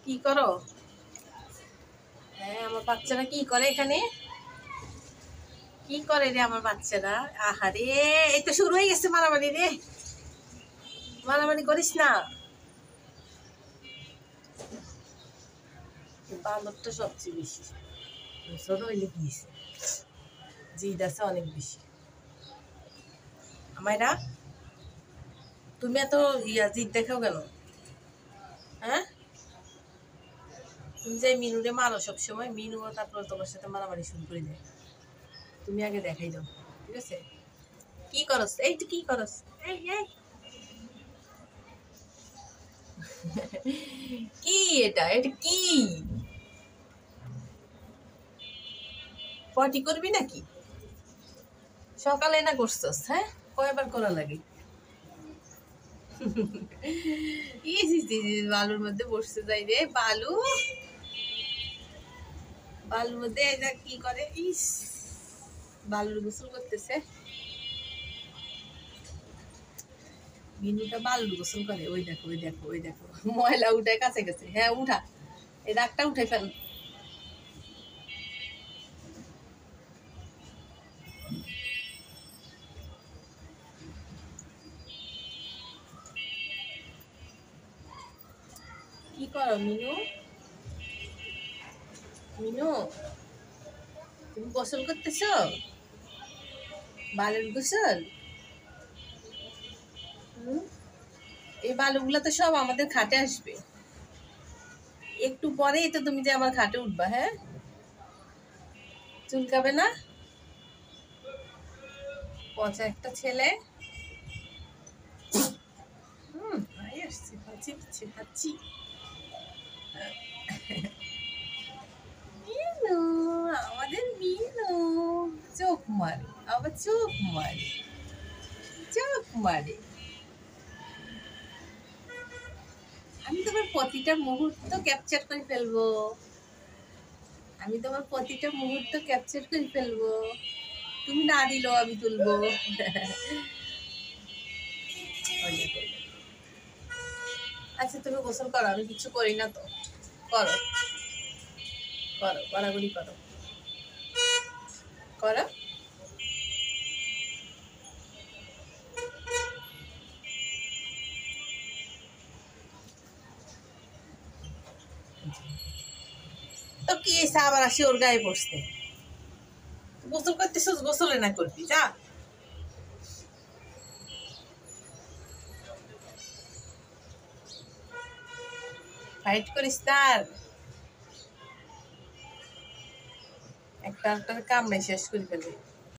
কি করো? হ্যাঁ, আমার বাচ্চারা কি করে এখানে? কি করে রে আমার বাচ্চারা? আহারে, এই তো শুরু হয়ে গেছে মারামারি রে। মারামারি করিস না। বান্দরটা সবচেয়ে বেশি। ছোট হইলে কি হয়েছে? জিদ আছে অনেক বেশি। আমায়রা, তুমি এত জিদ দেখাও কেন? হ্যাঁ, তুমি যে মিনুরে মারো সবসময়, মিনু তারপর তোমার সাথে মারামারি শুরু করে দেয়। তুমি আগে দেখাই দাও, ঠিক আছে? কি করস? এই তুই কি করস? এই এই কি এটা? এটা কি? পটি করবি নাকি? সকালে না করছস? হ্যাঁ, কয়বার করা লাগে? বালুর মধ্যে বসতে যাই রে বালু। বালুর মধ্যে এটা কি করে? ইস, বালুর গোসল করতেছে। বিনুটা বালুর গোসল করে। ওই দেখো, ওই দেখো, ওই দেখো, ময়লা উঠায় কাছে গেছে। হ্যাঁ, উঠা, এই দাগটা উঠে ফেল। কি করো মিনু? মিনু, তুমি গোসল করতেছ? বালুর গোসল? এই বালুগুলো তো সব আমাদের খাটে আসবে। একটু পরেই তো তুমি যে আমার খাটে উঠবা। হ্যাঁ, চুলকাবে না? পচা একটা ছেলে। আসছে, হাঁচি দিচ্ছে, হাঁচি। মিনু, আমাদের মিনু চোখ মারে, আবার চোখ মারে, চোখ মারে। আমি তোমার প্রতিটা মুহূর্ত ক্যাপচার করে ফেলবো। আমি তোমার প্রতিটা মুহূর্ত ক্যাপচার করে ফেলবো। তুমি না দিলেও আমি তুলবো। আচ্ছা, তুমি গোসল করো, আমি কিছু করি না তো। করো, করো, গড়াগড়ি করো, করো। তো কি এসে আবার আসি ওর গায়ে বসতে? গোসল করতেছিস, গোসলে না করবি যা। ফাইট করিস তার একটা কামড়ে শেষ করে ফেলবি।